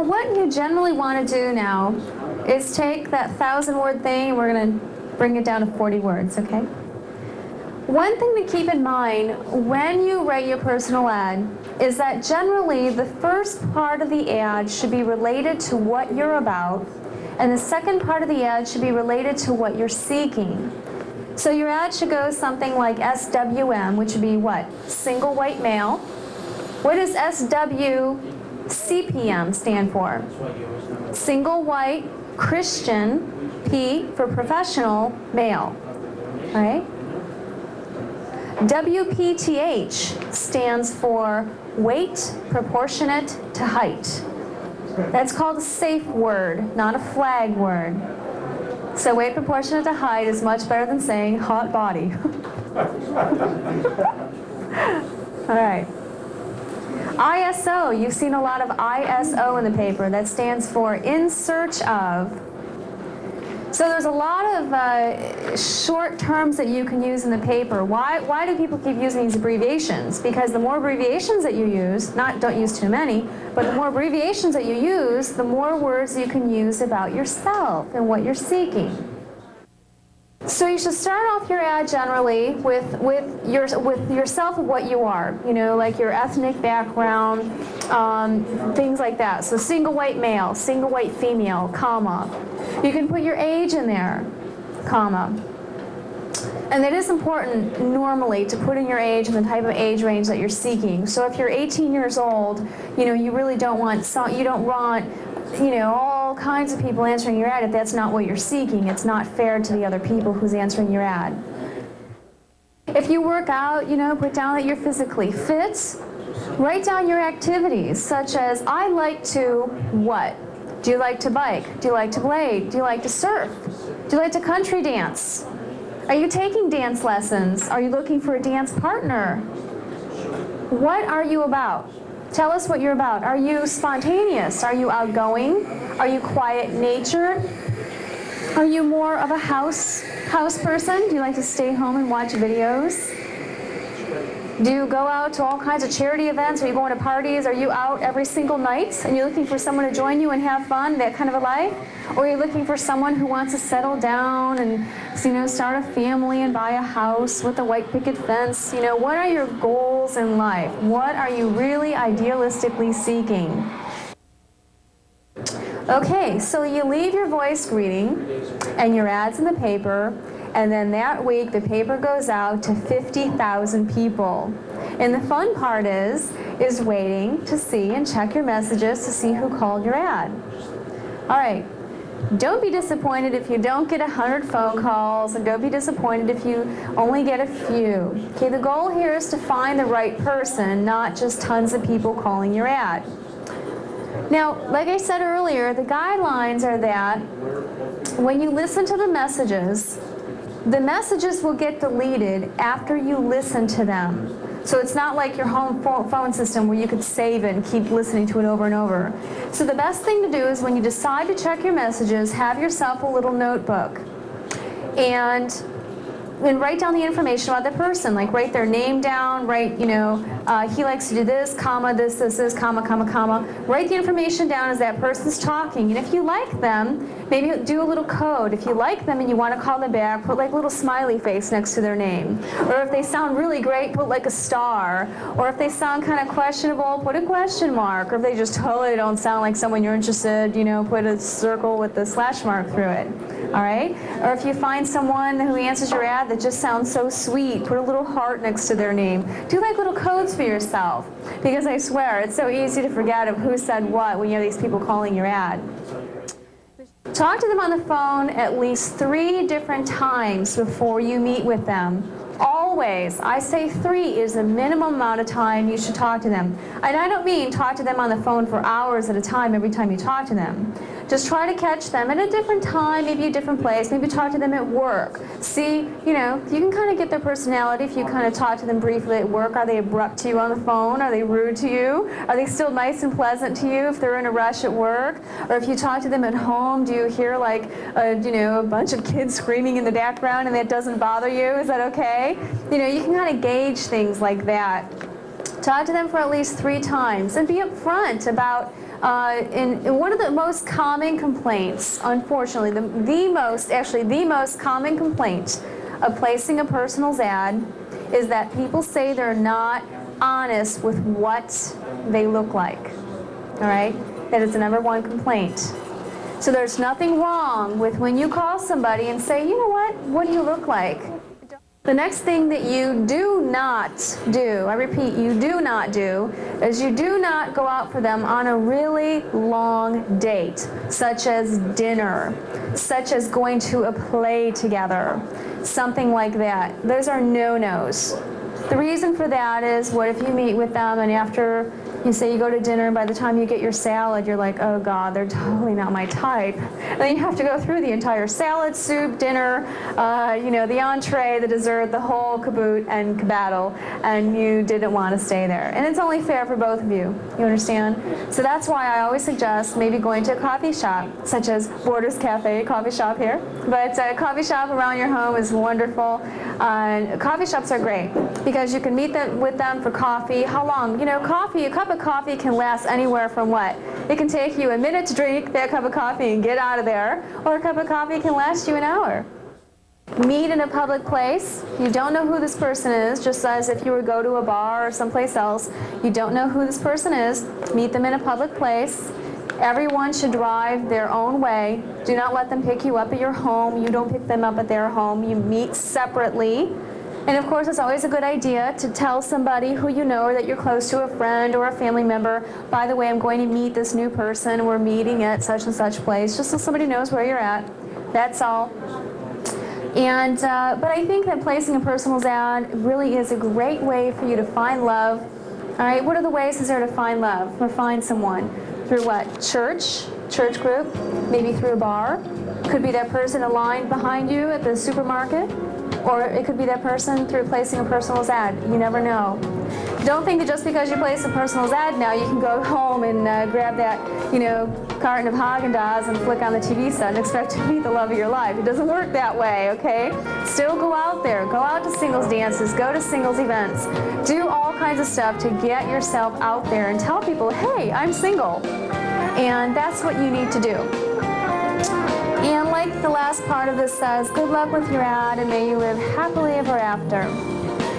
Now, what you generally want to do now is take that 1,000-word thing, and we're going to bring it down to 40 words, okay? One thing to keep in mind when you write your personal ad is that generally the first part of the ad should be related to what you're about, and the second part of the ad should be related to what you're seeking. So your ad should go something like SWM, which would be what? Single white male. What does SWCPM stand for? Single white Christian, P for professional, male. All right? WPTH stands for weight proportionate to height. That's called a safe word, not a flag word. So weight proportionate to height is much better than saying hot body. All right. ISO, you've seen a lot of ISO in the paper. That stands for in search of. So there's a lot of short terms that you can use in the paper. Why do people keep using these abbreviations? Because the more abbreviations that you use, don't use too many, but the more abbreviations that you use, the more words you can use about yourself and what you're seeking. So you should start off your ad generally with yourself of what you are, you know, like your ethnic background, things like that. So single white male, single white female, comma. You can put your age in there, comma. And it is important normally to put in your age and the type of age range that you're seeking. So if you're 18 years old, you know, you really don't want, you know, all kinds of people answering your ad if that's not what you're seeking. It's not fair to the other people who's answering your ad. If you work out, you know, put down that you're physically fit. Write down your activities, such as, I like to what? Do you like to bike? Do you like to blade? Do you like to surf? Do you like to country dance? Are you taking dance lessons? Are you looking for a dance partner? What are you about? Tell us what you're about. Are you spontaneous? Are you outgoing? Are you quiet-natured? Are you more of a house person? Do you like to stay home and watch videos? Do you go out to all kinds of charity events? Are you going to parties? Are you out every single night and you're looking for someone to join you and have fun, that kind of a life? Or are you looking for someone who wants to settle down and, you know, start a family and buy a house with a white picket fence? You know, what are your goals in life? What are you really idealistically seeking? Okay, so you leave your voice greeting and your ads in the paper, and then that week the paper goes out to 50,000 people. And the fun part is waiting to see and check your messages to see who called your ad. All right, don't be disappointed if you don't get 100 phone calls, and don't be disappointed if you only get a few. Okay, the goal here is to find the right person, not just tons of people calling your ad. Now, like I said earlier, the guidelines are that when you listen to the messages will get deleted after you listen to them. So it's not like your home phone system where you could save it and keep listening to it over and over. So the best thing to do is when you decide to check your messages, have yourself a little notebook and write down the information about the person, like write their name down, write, you know, he likes to do this, comma, this, comma, comma, comma. Write the information down as that person's talking. And if you like them, maybe do a little code. If you like them and you want to call them back, put like a little smiley face next to their name. Or if they sound really great, put like a star. Or if they sound kind of questionable, put a question mark. Or if they just totally don't sound like someone you're interested, you know, put a circle with the slash mark through it. All right? Or if you find someone who answers your ad that just sounds so sweet, put a little heart next to their name. Do like little codes for yourself, because I swear it's so easy to forget of who said what when you have these people calling your ad. Talk to them on the phone at least 3 different times before you meet with them. Always, I say 3 is the minimum amount of time you should talk to them. And I don't mean talk to them on the phone for hours at a time every time you talk to them. Just try to catch them at a different time, maybe a different place, maybe talk to them at work. See, you know, you can kind of get their personality if you kind of talk to them briefly at work. Are they abrupt to you on the phone? Are they rude to you? Are they still nice and pleasant to you if they're in a rush at work? Or if you talk to them at home, do you hear like, you know, a bunch of kids screaming in the background and that doesn't bother you? Is that okay? You know, you can kind of gauge things like that. Talk to them for at least 3 times and be upfront about In one of the most common complaints, unfortunately, the most common complaint of placing a personals ad is that people say they're not honest with what they look like. All right? That is the number one complaint. So there's nothing wrong with when you call somebody and say, you know what do you look like? The next thing that you do not do, I repeat, you do not do, is you do not go out for them on a really long date, such as dinner, such as going to a play together, something like that. Those are no-nos. The reason for that is, what if you meet with them and after you say you go to dinner, and by the time you get your salad, you're like, oh God, they're totally not my type. And then you have to go through the entire salad, soup, dinner, the entree, the dessert, the whole caboot and caboodle, and you didn't want to stay there. And it's only fair for both of you. You understand? So that's why I always suggest maybe going to a coffee shop, such as Borders Cafe, coffee shop here. But a coffee shop around your home is wonderful. Coffee shops are great because you can meet with them for coffee. How long? A cup of coffee can last anywhere from what? It can take you a minute to drink that cup of coffee and get out of there, or a cup of coffee can last you an hour. Meet in a public place. You don't know who this person is, just as if you were to go to a bar or someplace else. You don't know who this person is. Meet them in a public place. Everyone should drive their own way. Do not let them pick you up at your home. You don't pick them up at their home. You meet separately. And of course, it's always a good idea to tell somebody who you know or that you're close to, a friend or a family member, by the way, I'm going to meet this new person. We're meeting at such and such place, just so somebody knows where you're at. That's all. And but I think that placing a personals ad really is a great way for you to find love. All right, what are the ways is there to find love or find someone? Through what? Church group, maybe through a bar. Could be that person in line behind you at the supermarket. Or it could be that person through placing a personals ad. You never know. Don't think that just because you place a personals ad now, you can go home and grab that, carton of Haagen-Dazs and flick on the TV set and expect to meet the love of your life. It doesn't work that way, okay? Still go out there. Go out to singles dances. Go to singles events. Do all kinds of stuff to get yourself out there and tell people, hey, I'm single. And that's what you need to do. And like the last part of this says, good luck with your ad and may you live happily ever after.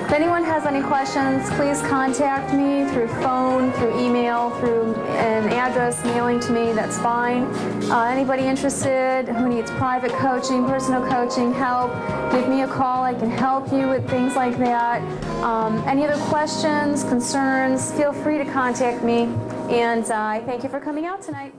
If anyone has any questions, please contact me through phone, through email, through an address, mailing to me, that's fine. Anybody interested who needs private coaching, personal coaching, help, give me a call. I can help you with things like that. Any other questions, concerns, feel free to contact me. And I thank you for coming out tonight.